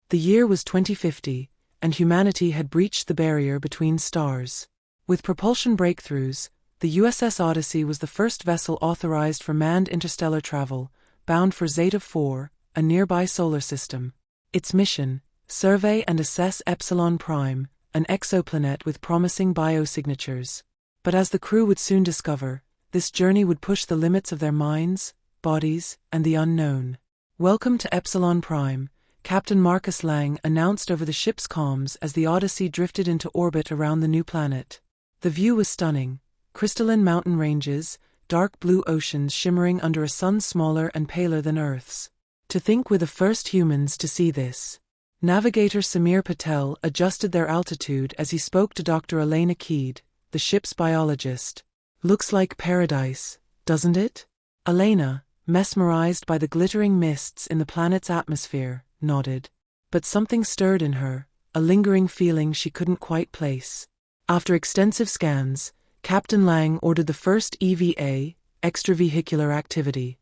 The year was 2050, and humanity had breached the barrier between stars. With propulsion breakthroughs, the USS Odyssey was the first vessel authorized for manned interstellar travel, bound for Zeta 4, a nearby solar system. Its mission: survey and assess Epsilon Prime, an exoplanet with promising biosignatures. But as the crew would soon discover, this journey would push the limits of their minds, bodies, and the unknown. "Welcome to Epsilon Prime," Captain Marcus Lang announced over the ship's comms as the Odyssey drifted into orbit around the new planet. The view was stunning: crystalline mountain ranges, dark blue oceans shimmering under a sun smaller and paler than Earth's. To think we're the first humans to see this. Navigator Samir Patel adjusted their altitude as he spoke to Dr. Elena Keed, the ship's biologist. "Looks like paradise, doesn't it?" Elena, mesmerized by the glittering mists in the planet's atmosphere, nodded. But something stirred in her, a lingering feeling she couldn't quite place. After extensive scans, Captain Lang ordered the first EVA, extravehicular activity.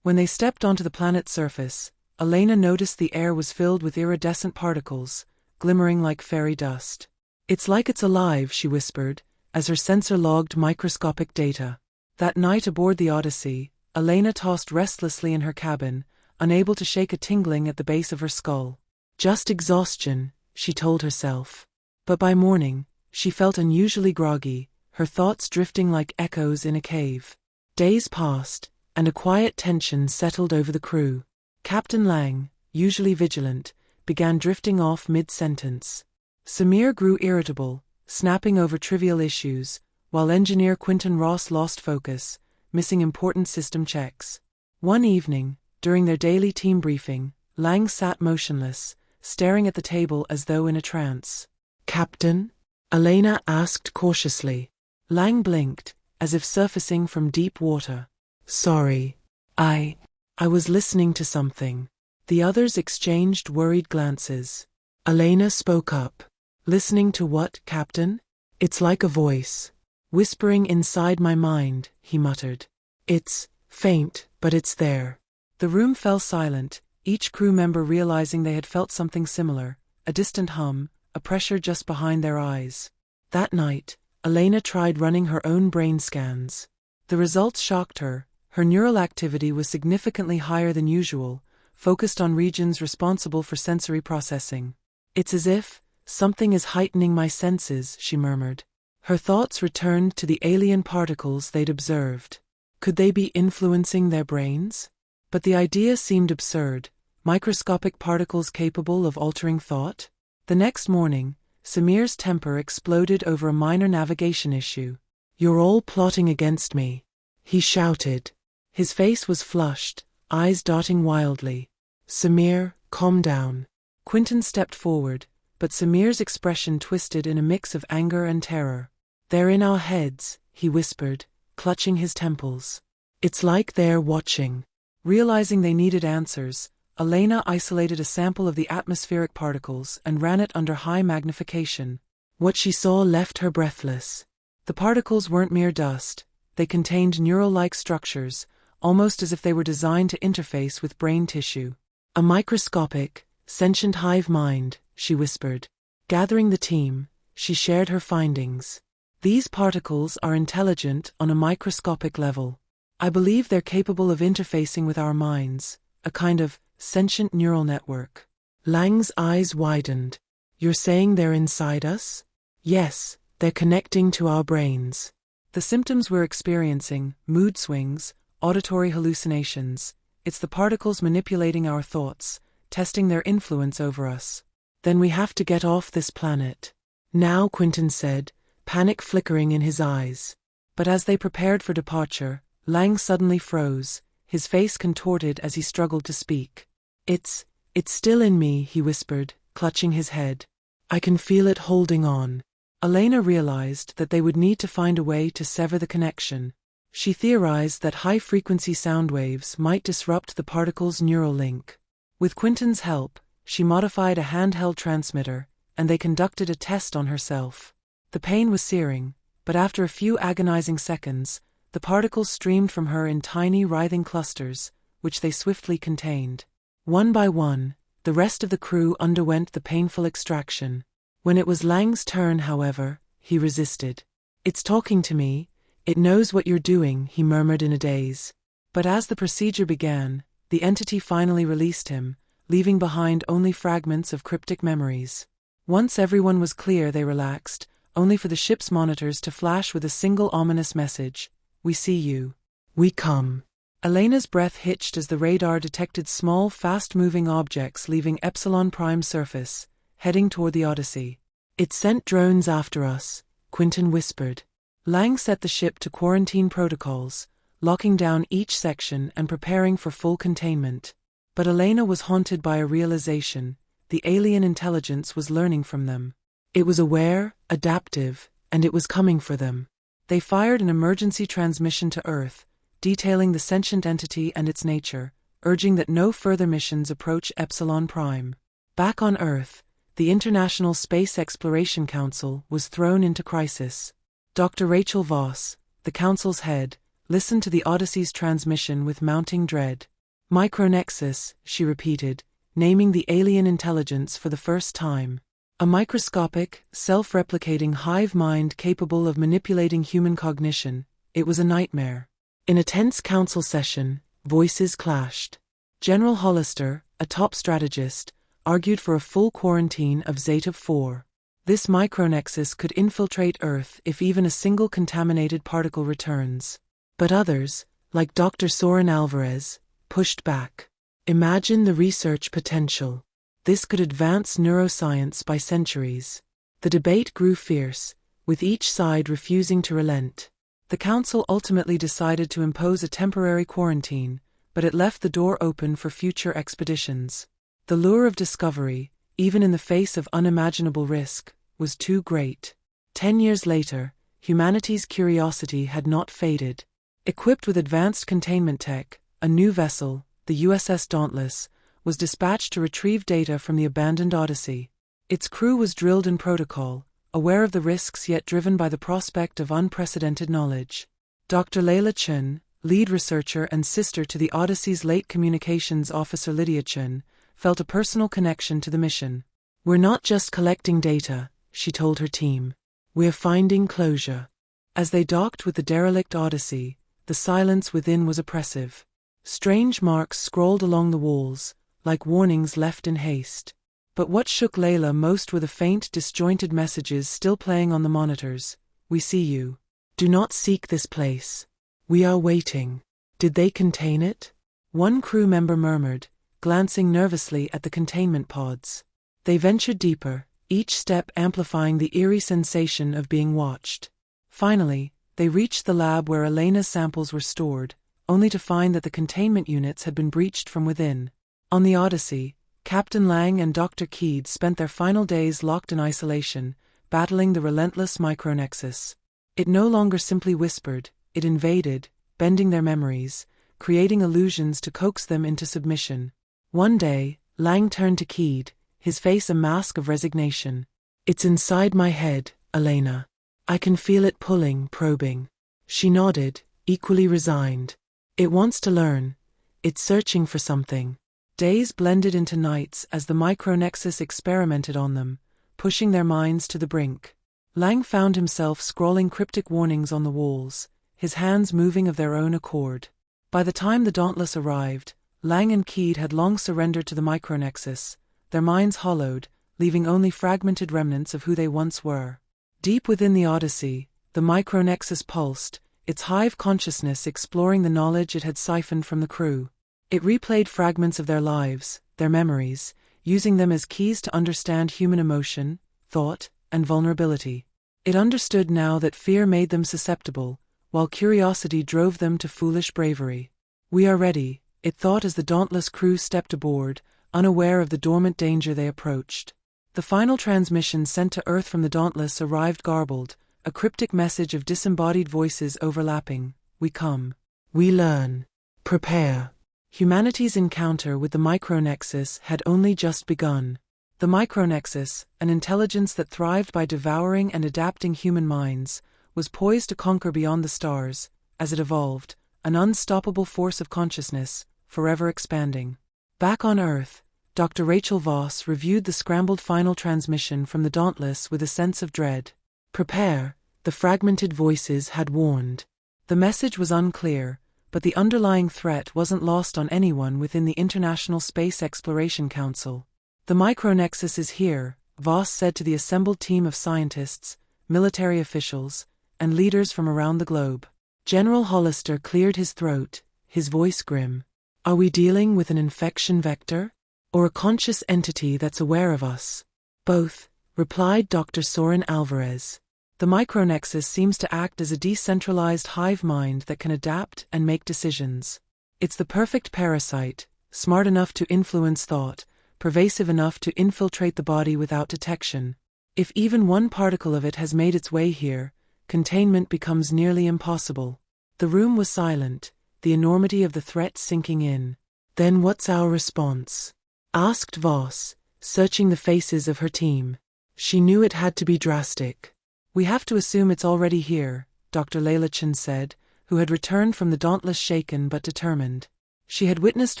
When they stepped onto the planet's surface, Elena noticed the air was filled with iridescent particles, glimmering like fairy dust. "It's like it's alive," she whispered, as her sensor logged microscopic data. That night aboard the Odyssey, Elena tossed restlessly in her cabin, unable to shake a tingling at the base of her skull. Just exhaustion, she told herself. But by morning, she felt unusually groggy, her thoughts drifting like echoes in a cave. Days passed, and a quiet tension settled over the crew. Captain Lang, usually vigilant, began drifting off mid-sentence. Samir grew irritable, snapping over trivial issues, while engineer Quinton Ross lost focus, missing important system checks. One evening, during their daily team briefing, Lang sat motionless, staring at the table as though in a trance. "Captain?" Elena asked cautiously. Lang blinked, as if surfacing from deep water. "Sorry. I was listening to something." The others exchanged worried glances. Elena spoke up. "Listening to what, Captain?" "It's like a voice whispering inside my mind," he muttered. "It's faint, but it's there." The room fell silent, each crew member realizing they had felt something similar, a distant hum, a pressure just behind their eyes. That night, Elena tried running her own brain scans. The results shocked her. Her neural activity was significantly higher than usual, focused on regions responsible for sensory processing. "It's as if something is heightening my senses," she murmured. Her thoughts returned to the alien particles they'd observed. Could they be influencing their brains? But the idea seemed absurd. Microscopic particles capable of altering thought? The next morning, Samir's temper exploded over a minor navigation issue. "You're all plotting against me," he shouted. His face was flushed, eyes darting wildly. "Samir, calm down." Quinton stepped forward, but Samir's expression twisted in a mix of anger and terror. "They're in our heads," he whispered, clutching his temples. "It's like they're watching." Realizing they needed answers, Elena isolated a sample of the atmospheric particles and ran it under high magnification. What she saw left her breathless. The particles weren't mere dust, they contained neural-like structures, almost as if they were designed to interface with brain tissue. "A microscopic, sentient hive mind," she whispered. Gathering the team, she shared her findings. "These particles are intelligent on a microscopic level. I believe they're capable of interfacing with our minds, a kind of sentient neural network." Lang's eyes widened. "You're saying they're inside us?" "Yes, they're connecting to our brains." "The symptoms we're experiencing, mood swings, auditory hallucinations, it's the particles manipulating our thoughts, testing their influence over us." "Then we have to get off this planet now," Quinton said, panic flickering in his eyes. But as they prepared for departure, Lang suddenly froze, his face contorted as he struggled to speak. It's still in me," he whispered, clutching his head. "I can feel it holding on." Elena realized that they would need to find a way to sever the connection. She theorized that high-frequency sound waves might disrupt the particle's neural link. With Quinton's help, she modified a handheld transmitter, and they conducted a test on herself. The pain was searing, but after a few agonizing seconds, the particles streamed from her in tiny writhing clusters, which they swiftly contained. One by one, The rest of the crew underwent the painful extraction. When it was Lang's turn, however, he resisted. "It's talking to me. It knows what you're doing," he murmured in a daze. But as the procedure began, the entity finally released him, leaving behind only fragments of cryptic memories. Once everyone was clear, they relaxed, only for the ship's monitors to flash with a single ominous message: "We see you. We come." Elena's breath hitched as the radar detected small, fast-moving objects leaving Epsilon Prime's surface, heading toward the Odyssey. "It sent drones after us," Quinton whispered. Lang set the ship to quarantine protocols, locking down each section and preparing for full containment. But Elena was haunted by a realization: the alien intelligence was learning from them. It was aware, adaptive, and it was coming for them. They fired an emergency transmission to Earth, detailing the sentient entity and its nature, urging that no further missions approach Epsilon Prime. Back on Earth, the International Space Exploration Council was thrown into crisis. Dr. Rachel Voss, the council's head, listened to the Odyssey's transmission with mounting dread. "Micronexus," she repeated, naming the alien intelligence for the first time. "A microscopic, self-replicating hive mind capable of manipulating human cognition." It was a nightmare. In a tense council session, voices clashed. General Hollister, a top strategist, argued for a full quarantine of Zeta-4. This Micronexus could infiltrate Earth if even a single contaminated particle returns. But others, like Dr. Soren Alvarez, pushed back. "Imagine the research potential. This could advance neuroscience by centuries." The debate grew fierce, with each side refusing to relent. The council ultimately decided to impose a temporary quarantine, but it left the door open for future expeditions. The lure of discovery, even in the face of unimaginable risk, was too great. 10 years later, humanity's curiosity had not faded. Equipped with advanced containment tech, a new vessel, the USS Dauntless, was dispatched to retrieve data from the abandoned Odyssey. Its crew was drilled in protocol, aware of the risks yet driven by the prospect of unprecedented knowledge. Dr. Leila Chun, lead researcher and sister to the Odyssey's late communications officer Lydia Chun, felt a personal connection to the mission. "We're not just collecting data," she told her team. "We're finding closure." As they docked with the derelict Odyssey, the silence within was oppressive. Strange marks scrawled along the walls, like warnings left in haste. But what shook Layla most were the faint, disjointed messages still playing on the monitors. "We see you. Do not seek this place. We are waiting." Did they contain it? One crew member murmured, glancing nervously at the containment pods. They ventured deeper, each step amplifying the eerie sensation of being watched. Finally, they reached the lab where Elena's samples were stored, only to find that the containment units had been breached from within. On the Odyssey, Captain Lang and Dr. Keed spent their final days locked in isolation, battling the relentless Micronexus. It no longer simply whispered, it invaded, bending their memories, creating illusions to coax them into submission. One day, Lang turned to Keed, his face a mask of resignation. "It's inside my head, Elena. I can feel it pulling, probing." She nodded, equally resigned. "It wants to learn. It's searching for something." Days blended into nights as the Micronexus experimented on them, pushing their minds to the brink. Lang found himself scrawling cryptic warnings on the walls, his hands moving of their own accord. By the time the Dauntless arrived, Lang and Keed had long surrendered to the Micronexus, their minds hollowed, leaving only fragmented remnants of who they once were. Deep within the Odyssey, the Micronexus pulsed, its hive consciousness exploring the knowledge it had siphoned from the crew. It replayed fragments of their lives, their memories, using them as keys to understand human emotion, thought, and vulnerability. It understood now that fear made them susceptible, while curiosity drove them to foolish bravery. "We are ready," it thought as the Dauntless crew stepped aboard, unaware of the dormant danger they approached. The final transmission sent to Earth from the Dauntless arrived garbled, a cryptic message of disembodied voices overlapping. "We come. We learn. Prepare." Humanity's encounter with the Micronexus had only just begun. The Micronexus, an intelligence that thrived by devouring and adapting human minds, was poised to conquer beyond the stars, as it evolved, an unstoppable force of consciousness, forever expanding. Back on Earth, Dr. Rachel Voss reviewed the scrambled final transmission from the Dauntless with a sense of dread. Prepare, the fragmented voices had warned. The message was unclear, but the underlying threat wasn't lost on anyone within the International Space Exploration Council. The Micronexus is here, Voss said to the assembled team of scientists, military officials, and leaders from around the globe. General Hollister cleared his throat, his voice grim. Are we dealing with an infection vector? Or a conscious entity that's aware of us? Both, replied Dr. Soren Alvarez. The Micronexus seems to act as a decentralized hive mind that can adapt and make decisions. It's the perfect parasite, smart enough to influence thought, pervasive enough to infiltrate the body without detection. If even one particle of it has made its way here, containment becomes nearly impossible. The room was silent, the enormity of the threat sinking in. Then what's our response? Asked Voss, searching the faces of her team. She knew it had to be drastic. We have to assume it's already here, Dr. Latches said, who had returned from the Dauntless shaken but determined. She had witnessed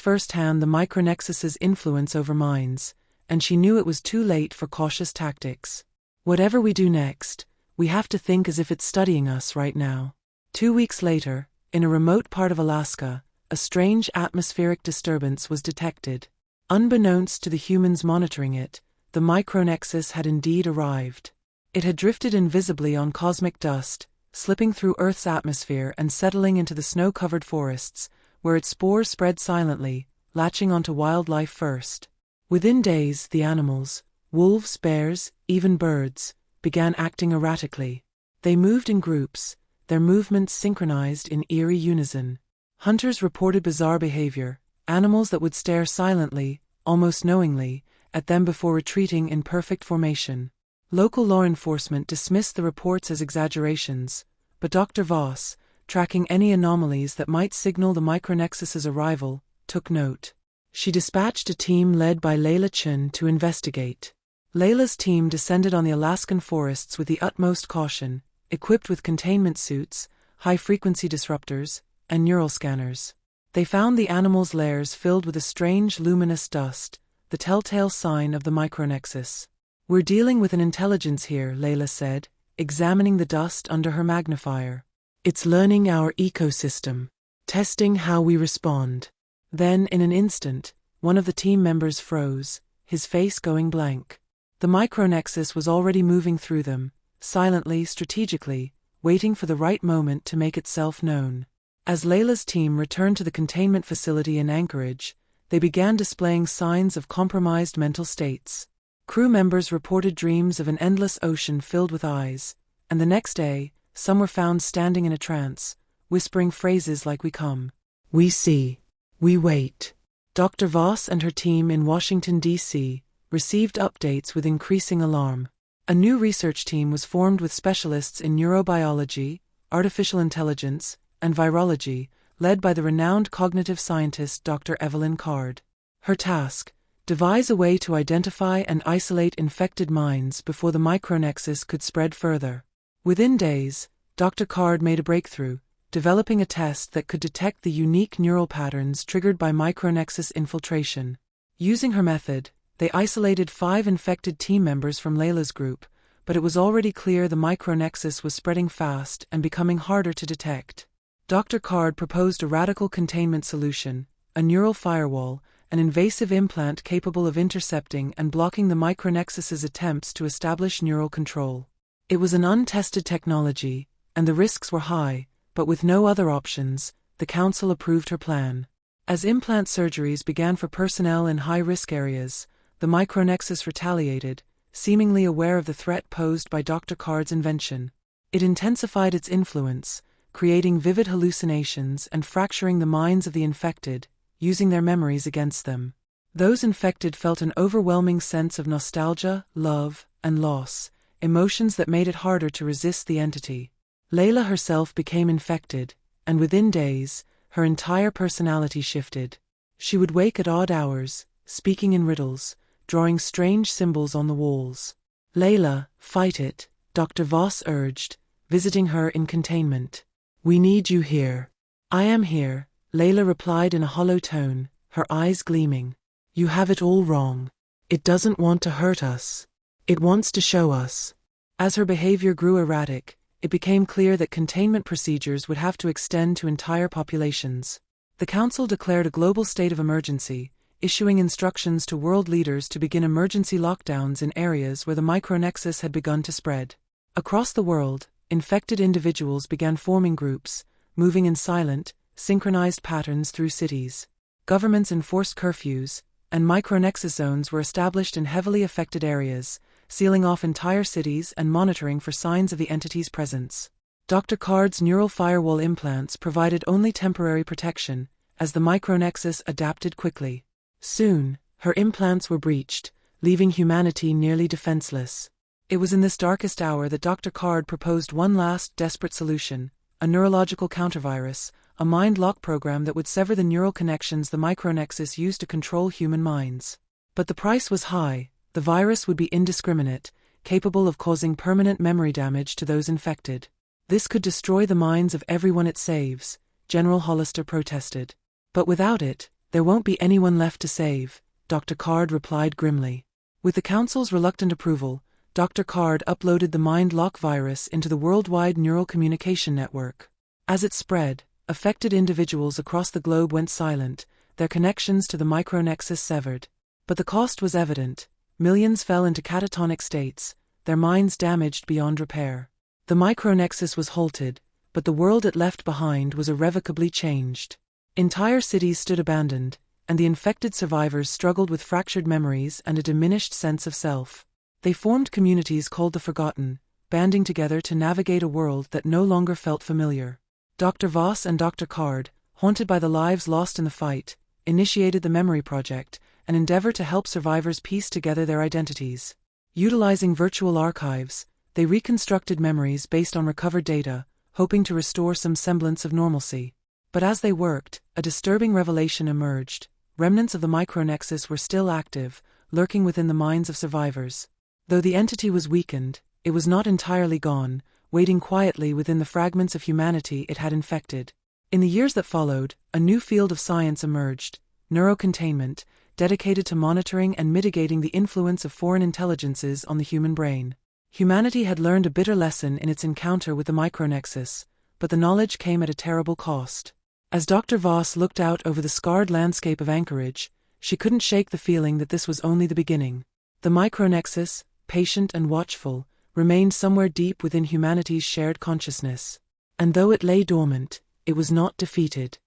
firsthand the Micronexus's influence over minds, and she knew it was too late for cautious tactics. Whatever we do next, we have to think as if it's studying us right now. 2 weeks later, in a remote part of Alaska, a strange atmospheric disturbance was detected. Unbeknownst to the humans monitoring it, the Micronexus had indeed arrived. It had drifted invisibly on cosmic dust, slipping through Earth's atmosphere and settling into the snow-covered forests, where its spores spread silently, latching onto wildlife first. Within days, the animals, wolves, bears, even birds, began acting erratically. They moved in groups, their movements synchronized in eerie unison. Hunters reported bizarre behavior, animals that would stare silently, almost knowingly, at them before retreating in perfect formation. Local law enforcement dismissed the reports as exaggerations, but Dr. Voss, tracking any anomalies that might signal the Micronexus's arrival, took note. She dispatched a team led by Layla Chun to investigate. Layla's team descended on the Alaskan forests with the utmost caution, equipped with containment suits, high-frequency disruptors, and neural scanners. They found the animals' lairs filled with a strange luminous dust, the telltale sign of the Micronexus. We're dealing with an intelligence here, Layla said, examining the dust under her magnifier. It's learning our ecosystem, testing how we respond. Then, in an instant, one of the team members froze, his face going blank. The Micronexus was already moving through them, silently, strategically, waiting for the right moment to make itself known. As Layla's team returned to the containment facility in Anchorage, they began displaying signs of compromised mental states. Crew members reported dreams of an endless ocean filled with eyes, and the next day, some were found standing in a trance, whispering phrases like "We come, we see, we wait." Dr. Voss and her team in Washington, D.C., received updates with increasing alarm. A new research team was formed with specialists in neurobiology, artificial intelligence, and virology, led by the renowned cognitive scientist Dr. Evelyn Card. Her task: devise a way to identify and isolate infected minds before the Micronexus could spread further. Within days, Dr. Card made a breakthrough, developing a test that could detect the unique neural patterns triggered by Micronexus infiltration. Using her method, they isolated 5 infected team members from Layla's group, but it was already clear the Micronexus was spreading fast and becoming harder to detect. Dr. Card proposed a radical containment solution, a neural firewall, an invasive implant capable of intercepting and blocking the Micronexus's attempts to establish neural control. It was an untested technology, and the risks were high, but with no other options, the Council approved her plan. As implant surgeries began for personnel in high-risk areas, the Micronexus retaliated, seemingly aware of the threat posed by Dr. Card's invention. It intensified its influence, creating vivid hallucinations and fracturing the minds of the infected, using their memories against them. Those infected felt an overwhelming sense of nostalgia, love, and loss, emotions that made it harder to resist the entity. Layla herself became infected, and within days, her entire personality shifted. She would wake at odd hours, speaking in riddles, drawing strange symbols on the walls. "Layla, fight it," Dr. Voss urged, visiting her in containment. "We need you here." "I am here," Layla replied in a hollow tone, her eyes gleaming. You have it all wrong. It doesn't want to hurt us. It wants to show us. As her behavior grew erratic, it became clear that containment procedures would have to extend to entire populations. The Council declared a global state of emergency, issuing instructions to world leaders to begin emergency lockdowns in areas where the Micronexus had begun to spread. Across the world, infected individuals began forming groups, moving in silent, synchronized patterns through cities. Governments enforced curfews, and Micronexus zones were established in heavily affected areas, sealing off entire cities and monitoring for signs of the entity's presence. Dr. Card's neural firewall implants provided only temporary protection, as the Micronexus adapted quickly. Soon, her implants were breached, leaving humanity nearly defenseless. It was in this darkest hour that Dr. Card proposed one last desperate solution, a neurological countervirus, a mind-lock program that would sever the neural connections the Micronexus used to control human minds. But the price was high. The virus would be indiscriminate, capable of causing permanent memory damage to those infected. This could destroy the minds of everyone it saves, General Hollister protested. But without it, there won't be anyone left to save, Dr. Card replied grimly. With the Council's reluctant approval, Dr. Card uploaded the mind-lock virus into the worldwide neural communication network. As it spread, affected individuals across the globe went silent, their connections to the Micronexus severed. But the cost was evident. Millions fell into catatonic states, their minds damaged beyond repair. The Micronexus was halted, but the world it left behind was irrevocably changed. Entire cities stood abandoned, and the infected survivors struggled with fractured memories and a diminished sense of self. They formed communities called the Forgotten, banding together to navigate a world that no longer felt familiar. Dr. Voss and Dr. Card, haunted by the lives lost in the fight, initiated the Memory Project, an endeavor to help survivors piece together their identities. Utilizing virtual archives, they reconstructed memories based on recovered data, hoping to restore some semblance of normalcy. But as they worked, a disturbing revelation emerged. Remnants of the Micronexus were still active, lurking within the minds of survivors. Though the entity was weakened, it was not entirely gone, waiting quietly within the fragments of humanity it had infected. In the years that followed, a new field of science emerged, neurocontainment, dedicated to monitoring and mitigating the influence of foreign intelligences on the human brain. Humanity had learned a bitter lesson in its encounter with the Micronexus, but the knowledge came at a terrible cost. As Dr. Voss looked out over the scarred landscape of Anchorage, she couldn't shake the feeling that this was only the beginning. The Micronexus, patient and watchful, remained somewhere deep within humanity's shared consciousness. And though it lay dormant, it was not defeated.